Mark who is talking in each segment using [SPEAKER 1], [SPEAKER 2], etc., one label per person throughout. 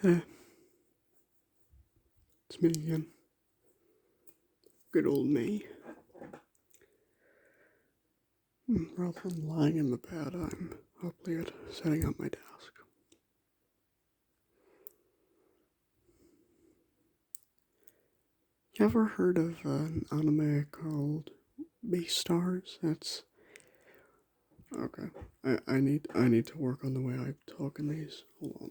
[SPEAKER 1] Hey, it's me again. Good old me. Rather than lying in the bed, I'm hopefully at setting up my desk. You ever heard of an anime called Beastars? It's okay. I need to work on the way I talk in these. Hold on.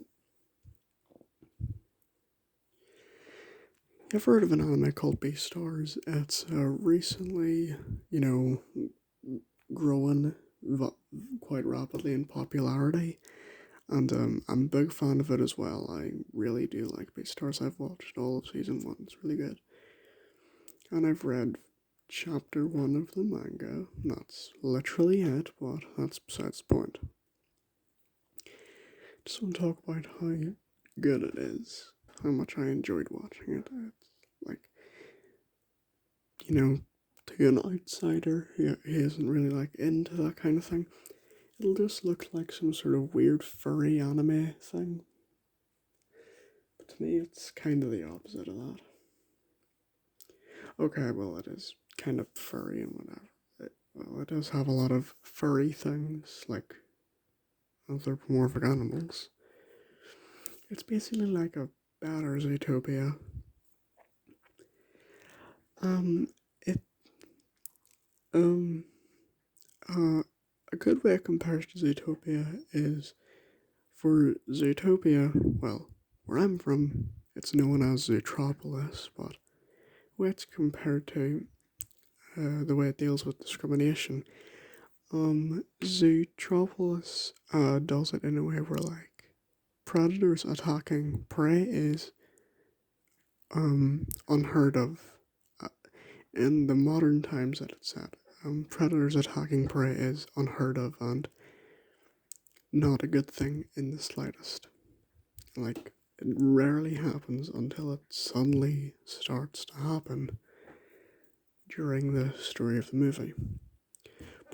[SPEAKER 1] You ever heard of an anime called Beastars? It's recently, growing quite rapidly in popularity. And I'm a big fan of it as well. I really do like Beastars. I've watched all of season 1. It's really good. And I've read chapter 1 of the manga. That's literally it, but that's besides the point. Just want to talk about how good it is. How much I enjoyed watching it. It's like, to an outsider who isn't really like into that kind of thing, it'll just look like some sort of weird furry anime thing. But to me, it's kind of the opposite of that. Okay, well, it is kind of furry and whatever. It does have a lot of furry things, like anthropomorphic animals. It's basically like a better Zootopia. It, um, a good way of comparison to Zootopia is for Zootopia, well, where I'm from, it's known as Zootropolis, but the way it's compared to the way it deals with discrimination, Zootropolis does it in a way where, like, predators attacking prey is unheard of. In the modern times that it's at, predators attacking prey is unheard of and not a good thing in the slightest. Like, it rarely happens until it suddenly starts to happen during the story of the movie.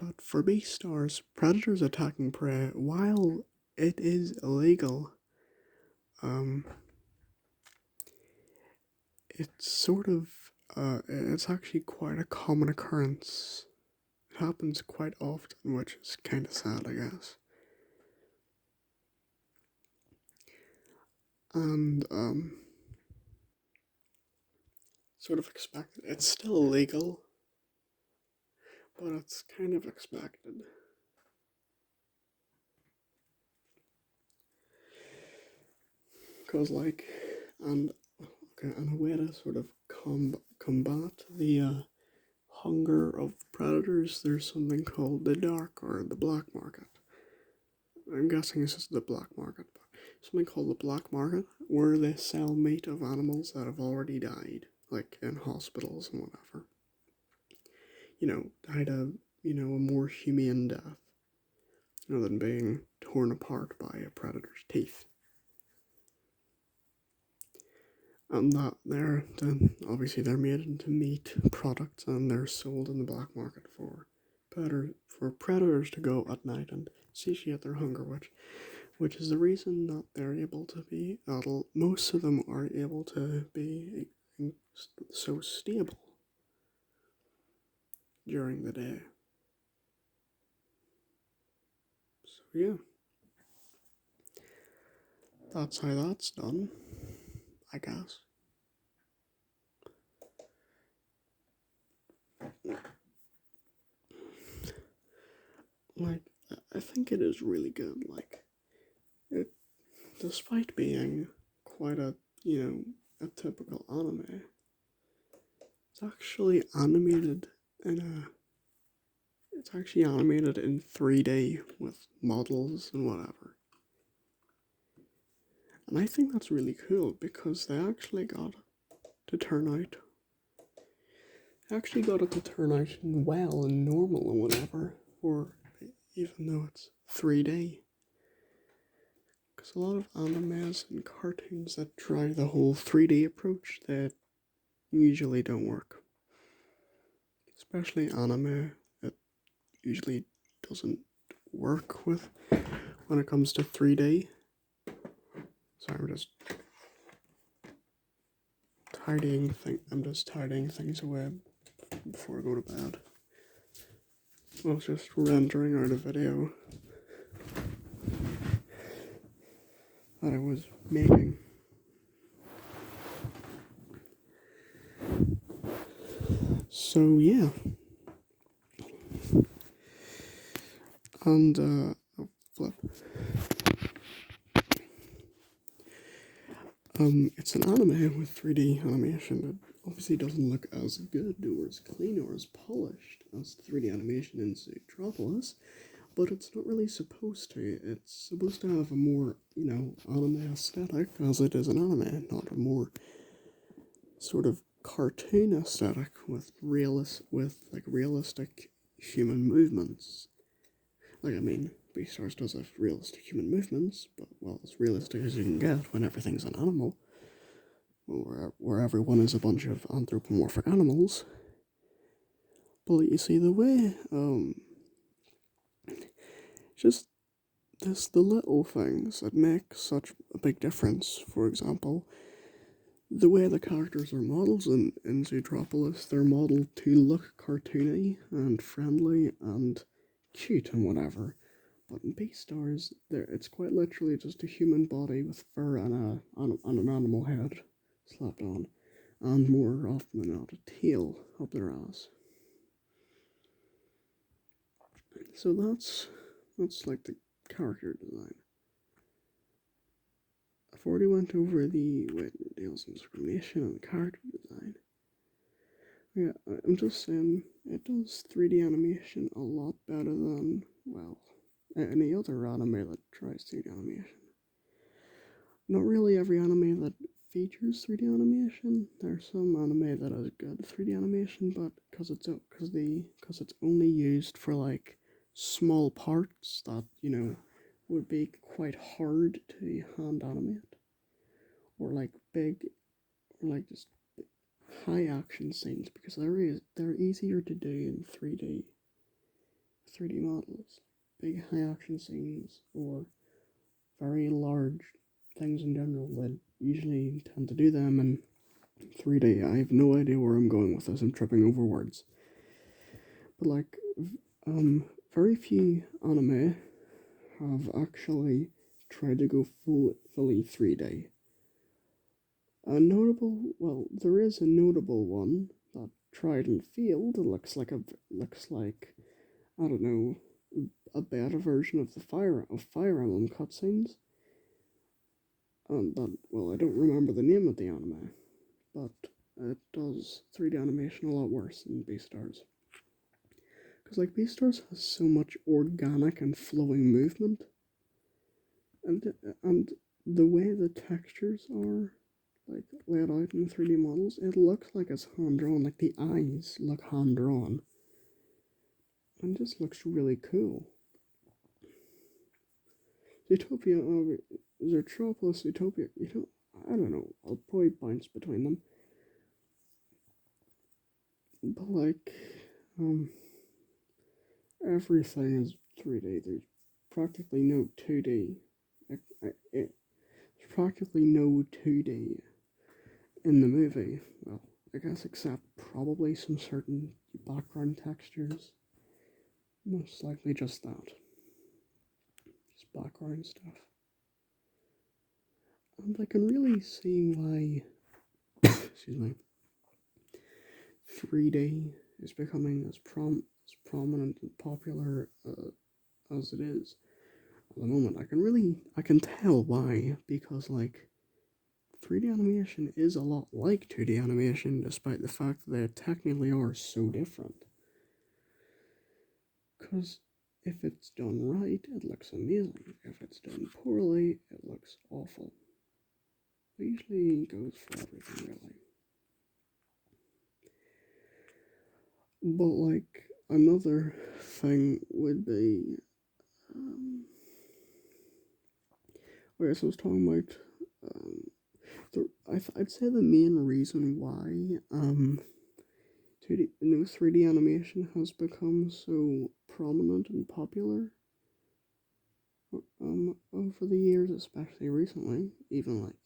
[SPEAKER 1] But for Beastars, predators attacking prey, while it is illegal, it's sort of, it's actually quite a common occurrence. It happens quite often, which is kind of sad, I guess. And, sort of expected. It's still illegal, but it's kind of expected. Because, like, and okay, and a way to sort of combat the hunger of predators, there's something called the dark or the black market. I'm guessing this is the black market, but something called the black market, where they sell meat of animals that have already died, like in hospitals and whatever. Died a more humane death, than being torn apart by a predator's teeth. And that then obviously they're made into meat products and they're sold in the black market for predators to go at night and satiate their hunger, which is the reason that they're able to be most of them are able to be so stable during the day. So yeah, that's how that's done, I guess. Like, I think it is really good. Like, it, despite being quite a typical anime, it's actually animated in a. It's actually animated in 3D with models and whatever. And I think that's really cool because they actually got to turn out. They actually got it to turn out well and normal and whatever, or even though it's 3D. Because a lot of animes and cartoons that try the whole 3D approach, that usually don't work. Especially anime, it usually doesn't work with when it comes to 3D. Sorry, I'm just I'm just tidying things away before I go to bed. I was just rendering out a video that I was making. So yeah. And oh, flip. It's an anime with 3D animation. It obviously doesn't look as good or as clean or as polished as 3D animation in Zootopia, but it's not really supposed to. It's supposed to have a more, anime aesthetic, as it is an anime, not a more sort of cartoon aesthetic with realistic human movements. Beastars does have realistic human movements, but, well, as realistic as you can get when everything's an animal, where everyone is a bunch of anthropomorphic animals. But you see, the way, just the little things that make such a big difference. For example, the way the characters are models in Zootopia, they're modeled to look cartoony and friendly and cute and whatever. But in Beastars, it's quite literally just a human body with fur and an animal head slapped on, and more often than not, a tail up their ass. So that's like the character design. I've already went over the deals and discrimination and the character design. Yeah, I'm just saying, it does 3D animation a lot better than, well, any other anime that tries 3D animation. Not really every anime that features 3D animation. There's some anime that has good 3D animation, but because it's only used for like small parts that would be quite hard to hand animate, or like big, or like just high action scenes, because they're easier to do in 3D models. Big high action scenes or very large things in general that usually tend to do them in 3D. I have no idea where I'm going with this. I'm tripping over words. But like, very few anime have actually tried to go fully 3D. There is a notable one that tried and failed. It looks like I don't know, a beta version of Fire Emblem cutscenes. I don't remember the name of the anime, but it does 3D animation a lot worse than Beastars. Because like Beastars has so much organic and flowing movement, and the way the textures are like laid out in the 3D models, it looks like it's hand drawn. Like the eyes look hand drawn, and it just looks really cool. Zootopia, Zootropolis, Zootopia, I don't know, I'll probably bounce between them. But like, everything is 3D. There's practically no 2D. There's practically no 2D in the movie. Well, I guess except probably some certain background textures. Most likely just that. Just background stuff. And I can really see why, excuse me, 3D is becoming as prominent and popular as it is at the moment. I can tell why, because like 3D animation is a lot like 2D animation, despite the fact that they technically are so different. Because if it's done right, it looks amazing. If it's done poorly, it looks awful. It usually goes for everything, really. But like, another thing would be, whereas I was talking about, I'd say the main reason why 3D animation has become so prominent and popular over the years, especially recently, even like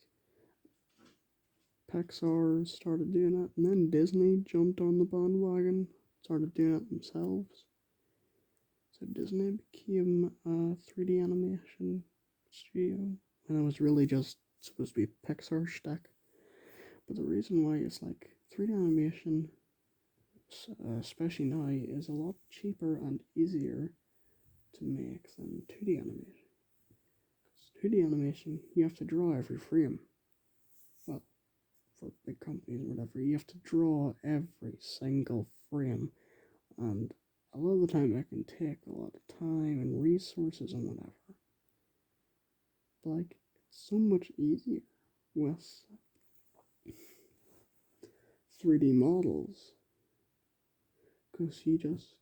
[SPEAKER 1] Pixar started doing it, and then Disney jumped on the bandwagon, started doing it themselves. So Disney became a 3D animation studio, and it was really just supposed to be Pixar shtick. But the reason why it's like 3D animation, especially now, is a lot cheaper and easier to make than 2D animation. Because 2D animation, you have to draw every frame. Well, for big companies or whatever, you have to draw every single frame, and a lot of the time it can take a lot of time and resources and whatever. But like, it's so much easier with 3D models, because you just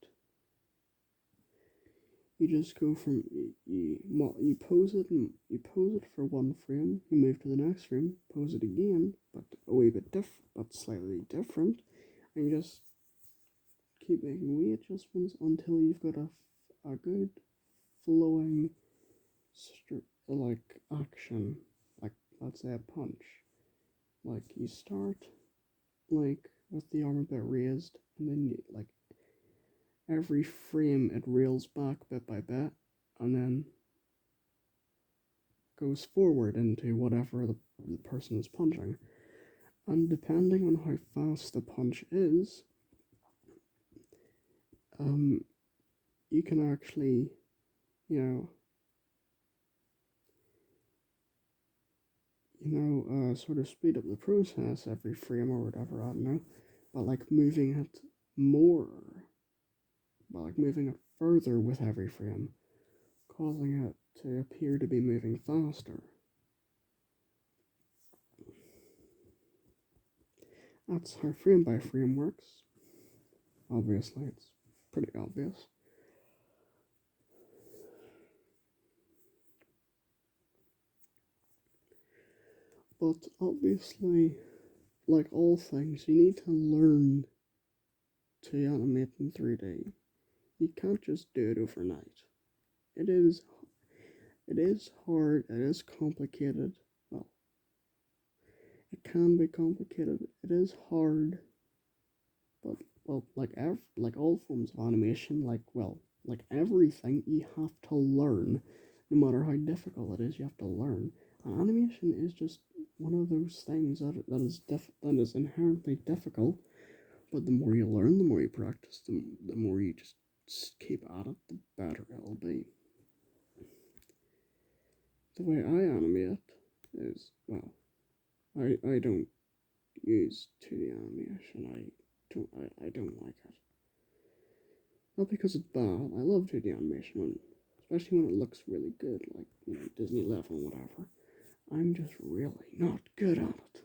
[SPEAKER 1] go from you pose it and you pose it for one frame, you move to the next frame, pose it again, but a wee bit but slightly different, and you just keep making wee adjustments until you've got a good flowing like action, like let's say a punch. Like you start like with the arm a bit raised, and then you like every frame it reels back bit by bit, and then goes forward into whatever the person is punching. And depending on how fast the punch is, you can actually, you know, sort of speed up the process every frame or whatever, I don't know, but like moving it more, but like moving it further with every frame, causing it to appear to be moving faster. That's how frame by frame works. Obviously, it's pretty obvious. But obviously, like all things, you need to learn to animate in 3D. You can't just do it overnight. It is hard, it is complicated. Well, it can be complicated. It is hard, but well, like all forms of animation, like everything, you have to learn. No matter how difficult it is, you have to learn. And animation is just one of those things that is inherently difficult. But the more you learn, the more you practice, the more you just keep at it, the better it'll be. The way I animate is, well, I don't use 2D animation. I don't like it. Not because it's bad. I love 2D animation, especially when it looks really good, like Disney level and whatever. I'm just really not good at it.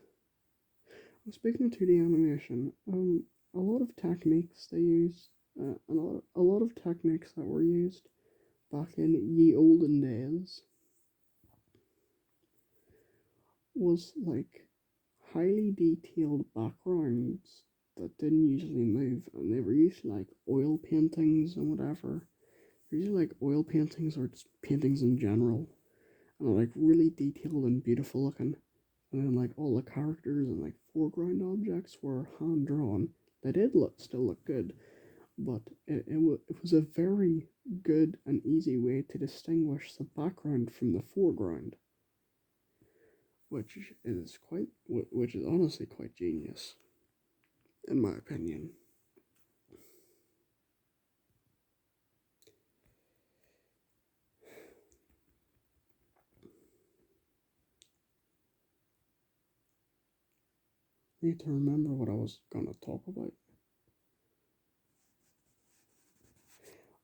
[SPEAKER 1] Speaking of 2D animation, a lot of techniques they use, a lot of techniques that were used back in ye olden days was like highly detailed backgrounds that didn't usually move, and they were usually like oil paintings and whatever. They're usually like oil paintings or just paintings in general, and like really detailed and beautiful looking. And then like all the characters and like foreground objects were hand drawn. They did still look good, but it was a very good and easy way to distinguish the background from the foreground, which is honestly quite genius, in my opinion. I need to remember what I was gonna talk about.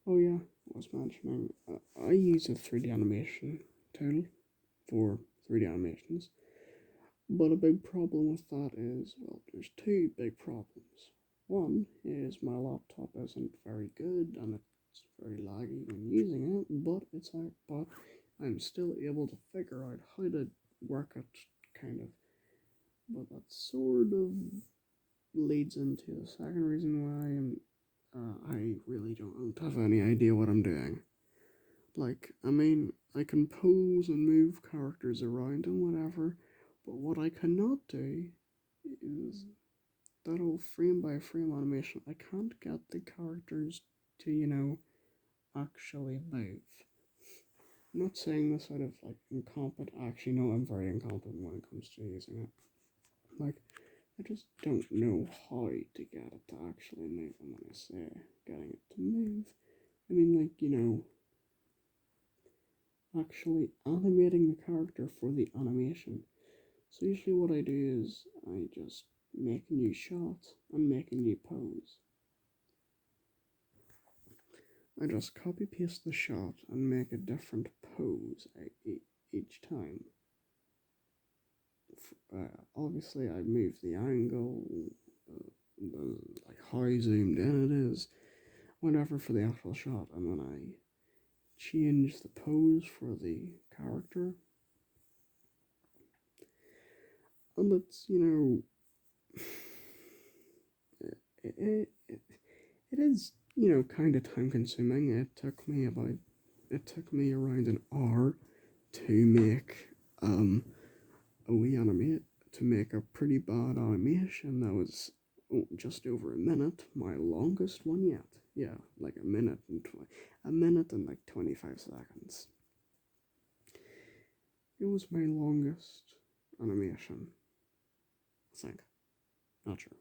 [SPEAKER 1] Oh yeah, I was mentioning I use a 3D animation tool for 3D animations. But a big problem with that is, well, there's two big problems. One is my laptop isn't very good and it's very laggy when using it, but I'm still able to figure out how to work it, kind of. But that sort of leads into the second reason why I really don't have any idea what I'm doing. Like, I mean, I can pose and move characters around and whatever, but what I cannot do is that whole frame by frame animation. I can't get the characters to, actually move. I'm not saying this out of like incompetent. Actually, no, I'm very incompetent when it comes to using it. Like, I just don't know how to get it to actually move. And when I say getting it to move, I mean, like, actually animating the character for the animation. So usually what I do is I just make a new shot and make a new pose. I just copy paste the shot and make a different pose each time. Obviously I move the angle, like how zoomed in it is, whatever for the actual shot, and then I change the pose for the character. And it's, it is, kind of time consuming. It took me around an hour to make a wee animate to make a pretty bad animation that was just over a minute, my longest one yet. Yeah, like a minute and like 25 seconds. It was my longest animation, I think. Not sure.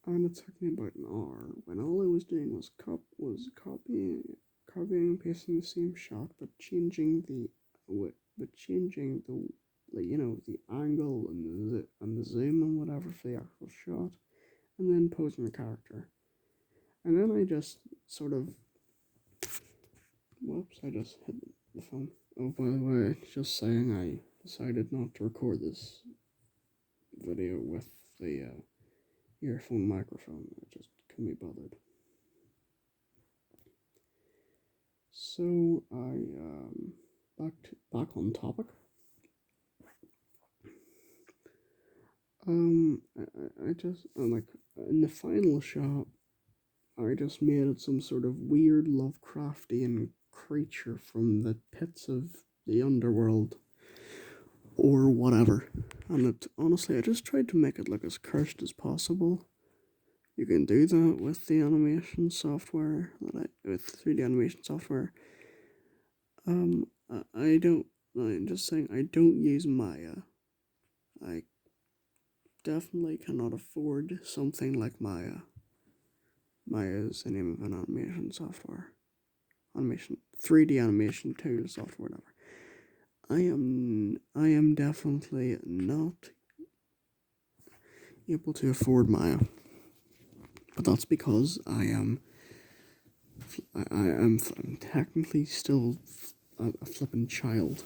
[SPEAKER 1] And it took me about an hour when all I was doing was copying and pasting the same shot, but changing the the angle and the zoom and whatever for the actual shot, and then posing the character. And then I just sort of, whoops, I just hit the phone. Oh, by the way, just saying, I decided not to record this video with the earphone microphone. I just couldn't be bothered. So back on topic. I just like in the final shot, I just made it some sort of weird Lovecraftian creature from the pits of the underworld or whatever. And honestly, I just tried to make it look as cursed as possible. You can do that with the animation software with 3D animation software. I don't. I'm just saying I don't use Maya. I definitely cannot afford something like Maya. Maya is the name of an animation software. 3D animation tool software, whatever. I am definitely not able to afford Maya. But that's because I am technically still a flippin' child.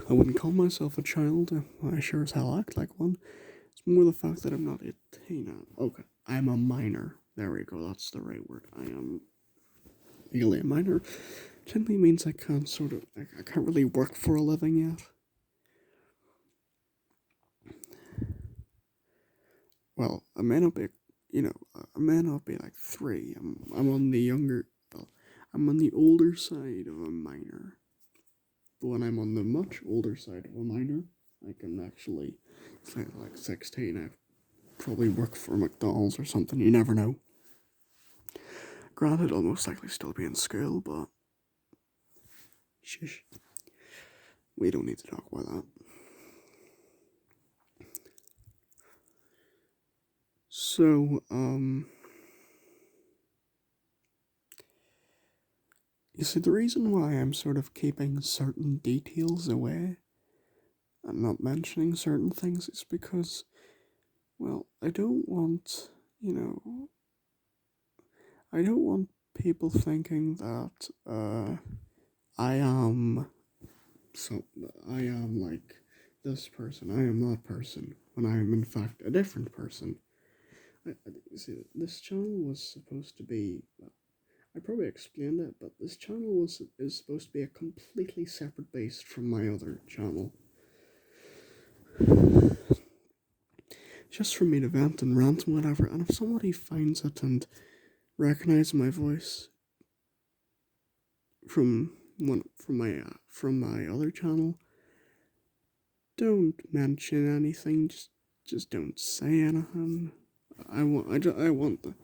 [SPEAKER 1] I wouldn't call myself a child. I sure as hell act like one. It's more the fact that I'm not 18. Okay, I'm a minor. There we go. That's the right word. I am legally a minor. Generally means I can't I can't really work for a living yet. Well, I may not be, I may not be like 3. I'm on the I'm on the older side of a minor. But when I'm on the much older side of a minor, I can actually, if I'm like 16, I probably work for McDonald's or something. You never know. Granted, I'll most likely still be in school, but shush. We don't need to talk about that. So, you see, the reason why I'm sort of keeping certain details away and not mentioning certain things is because, well, I don't want people thinking that, I am like this person, I am that person, when I am in fact a different person. See, this channel was supposed to be, I probably explained it, but this channel is supposed to be a completely separate beast from my other channel. Just for me to vent and rant and whatever, and if somebody finds it and recognizes my voice from my other channel, don't mention anything. Just just don't say anything. I want the,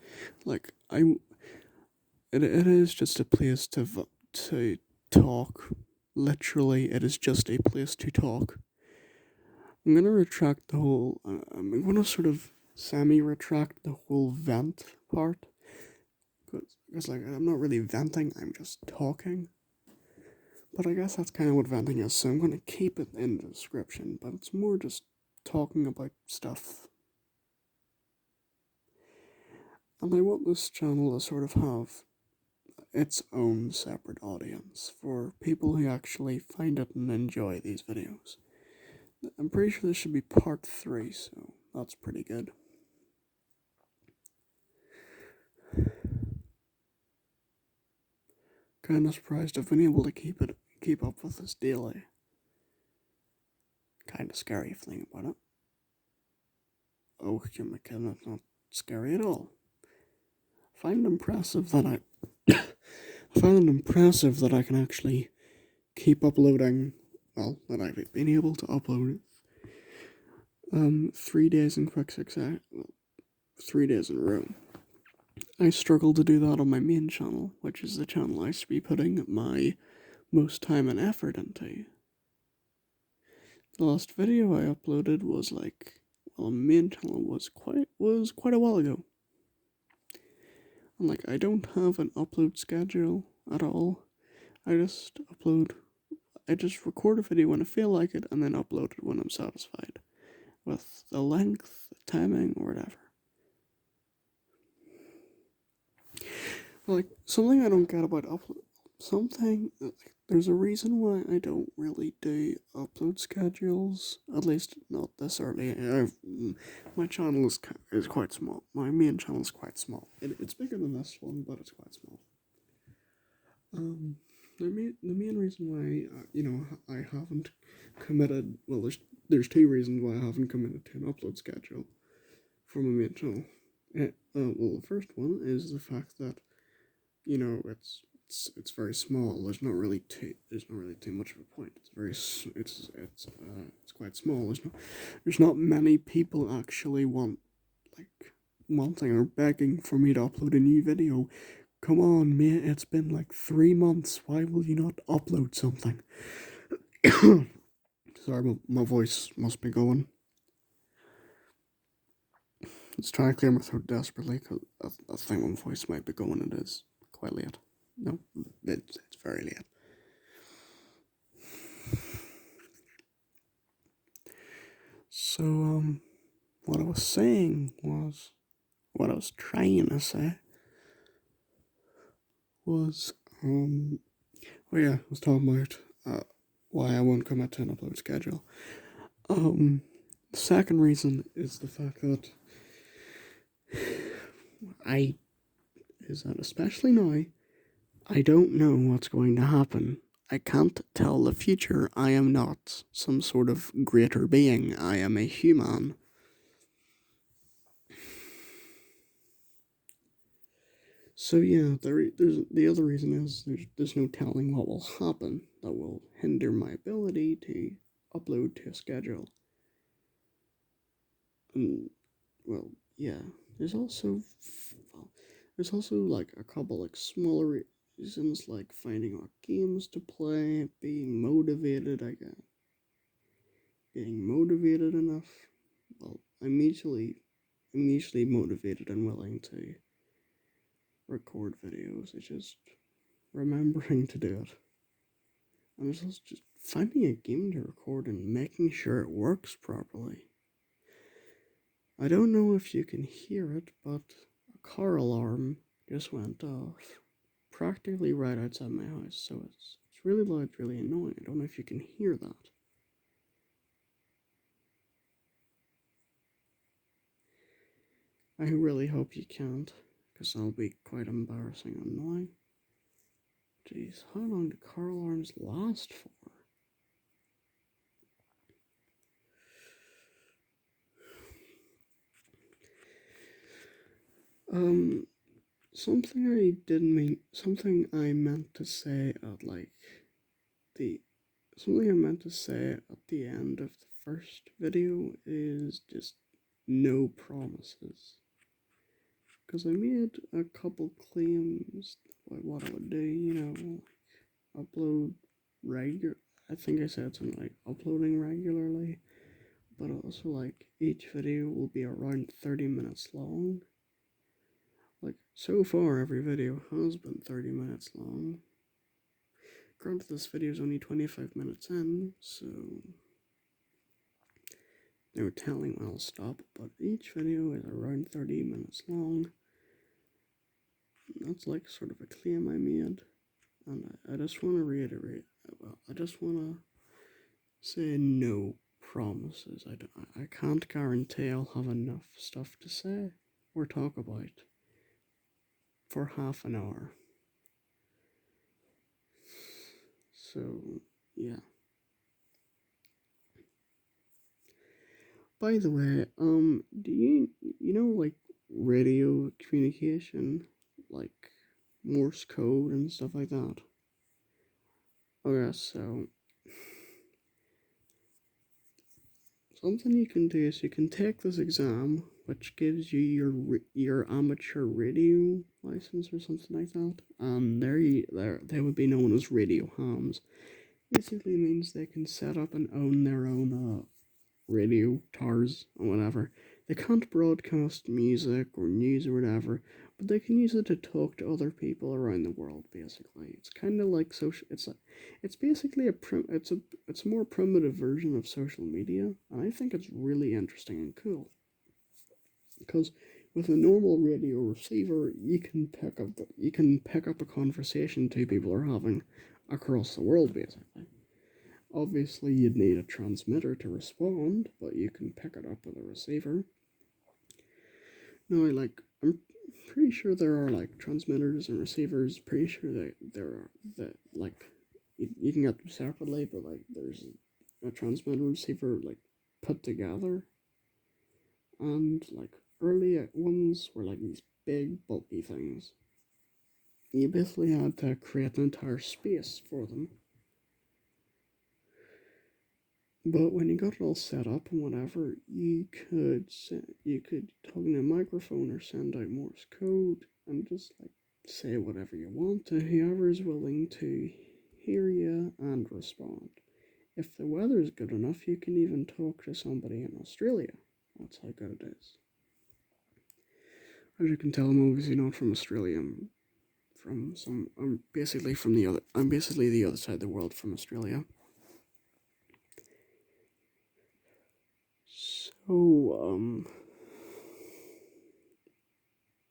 [SPEAKER 1] like, it is just a place to talk. Literally, it is just a place to talk. I'm gonna retract the whole. I'm gonna sort of semi-retract the whole vent part, because like I'm not really venting. I'm just talking. But I guess that's kind of what venting is. So I'm gonna keep it in the description. But it's more just talking about stuff. And I want this channel to sort of have its own separate audience for people who actually find it and enjoy these videos. I'm pretty sure this should be part 3, so that's pretty good. Kinda surprised I've been able to keep up with this daily. Kinda scary if you think about it. Oh, you're my kid, that's not scary at all. I find it impressive that I can actually keep uploading. Well, that I've been able to upload 3 days in quick succession. 3 days in a row. I struggle to do that on my main channel, which is the channel I should be putting my most time and effort into. The last video I uploaded was main channel was quite a while ago. And I don't have an upload schedule at all. I just record a video when I feel like it and then upload it when I'm satisfied with the length, the timing, or whatever. Something I don't get about there's a reason why I don't really do upload schedules, at least not this early. My channel is quite small. My main channel is quite small. It's bigger than this one, but it's quite small. The main reason why I haven't committed. Well, there's 2 reasons why I haven't committed to an upload schedule for my main channel. Well, the first one is the fact that it's very small. There's not really too much of a point. It's quite small. There's not many people actually wanting or begging for me to upload a new video. Come on, mate, it's been 3 months. Why will you not upload something? Sorry, my voice must be going. Let's try to clear my throat desperately, because I think my voice might be going. It is quite late. No, it's very late. So, what I was trying to say was, I was talking about why I won't commit to an upload schedule. The second reason is the fact that especially now, I don't know what's going to happen. I can't tell the future. I am not some sort of greater being. I am a human. So yeah, there's the other reason is there's no telling what will happen that will hinder my ability to upload to a schedule. And well, yeah, there's also a couple smaller reasons, like finding what games to play, being motivated. I guess being motivated enough. Well, I'm usually motivated and willing to record videos. It's just remembering to do it. And it's also just finding a game to record and making sure it works properly. I don't know if you can hear it, but a car alarm just went off practically right outside my house, so it's really loud, really annoying. I don't know if you can hear that. I really hope you can't, because that'll be quite embarrassing and annoying. Jeez, how long do car alarms last for? Something I meant to say at the end of the first video is just no promises. Because I made a couple claims about what I would do, upload regular. I think I said something like uploading regularly, but also like each video will be around 30 minutes long. Like so far, every video has been 30 minutes long. Granted, this video is only 25 minutes in, so no telling when I'll stop, but each video is around 30 minutes long. That's like sort of a claim I made, and I just want to reiterate, I just want to say no promises. I can't guarantee I'll have enough stuff to say or talk about for half an hour. So, yeah. By the way, do you know like radio communication, like Morse code and stuff like that? Okay, so something you can do is you can take this exam, which gives you your amateur radio license or something like that, and they would be known as radio hams. Basically means they can set up and own their own radio towers or whatever. They can't broadcast music or news or whatever, but they can use it to talk to other people around the world. Basically, it's kind of like social. It's basically it's a more primitive version of social media, and I think it's really interesting and cool. Because with a normal radio receiver, you can pick up a conversation two people are having across the world, basically. Obviously, you'd need a transmitter to respond, but you can pick it up with a receiver. Now, I'm pretty sure there are like transmitters and receivers. Pretty sure you can get them separately, but like there's a transmitter receiver like put together, and like early ones were like these big bulky things. You basically had to create an entire space for them. But when you got it all set up and whatever, you could talk in a microphone or send out Morse code and just like say whatever you want to whoever is willing to hear you and respond. If the weather's good enough, you can even talk to somebody in Australia. That's how good it is. As you can tell, I'm obviously not from Australia. I'm basically the other side of the world from Australia. So,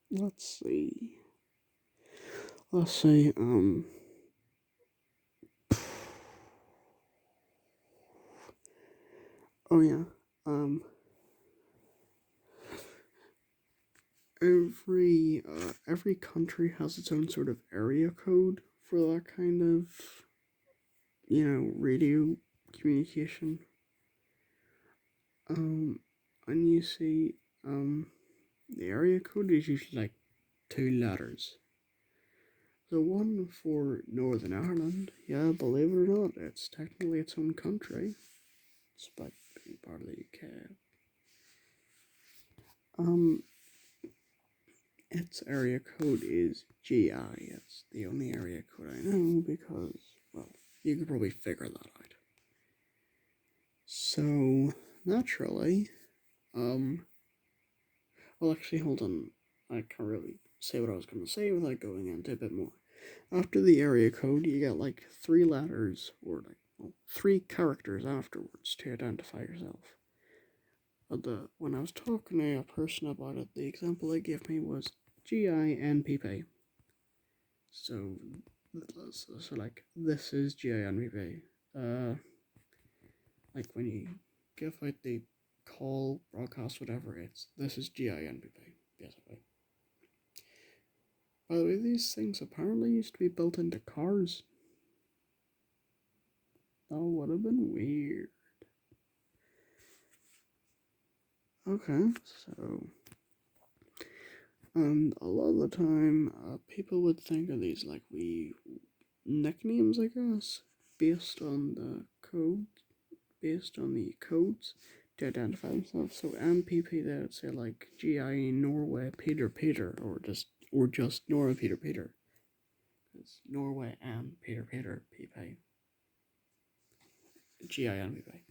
[SPEAKER 1] let's see. Oh yeah, every country has its own sort of area code for that kind of, radio communication. And you see, the area code is usually like 2 letters. The one for Northern Ireland, yeah, believe it or not, it's technically its own country, despite being part of the UK. Its area code is GI. It's the only area code I know because, well, you could probably figure that out. So, naturally, well, actually, hold on. I can't really say what I was going to say without going into a bit more. After the area code, you get like 3 letters or 3 characters afterwards to identify yourself. But when I was talking to a person about it, the example they gave me was GINPP. So like this is GINPP. Like when you give out the call, broadcast, whatever, this is GINPP, basically. By the way, these things apparently used to be built into cars. That would have been weird. Okay, so, and a lot of the time, people would think of these like wee nicknames, I guess, based on the codes to identify themselves. So MPP, they would say like GIE Norway Peter Peter, or just Norway Peter Peter. It's Norway and Peter Peter PP. GINPP.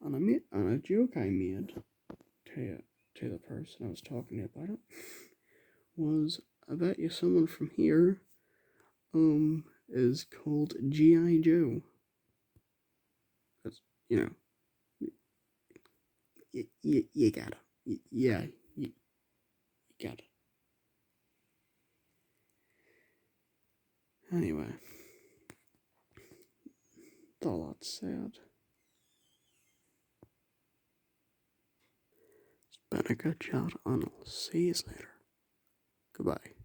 [SPEAKER 1] And a joke I made to the person I was talking to about it was, I bet you someone from here is called G.I. Joe. Because, you know, you got it. Yeah, you got it. Anyway, that's all that's said. It's been a good chat, and I'll see you later. Goodbye.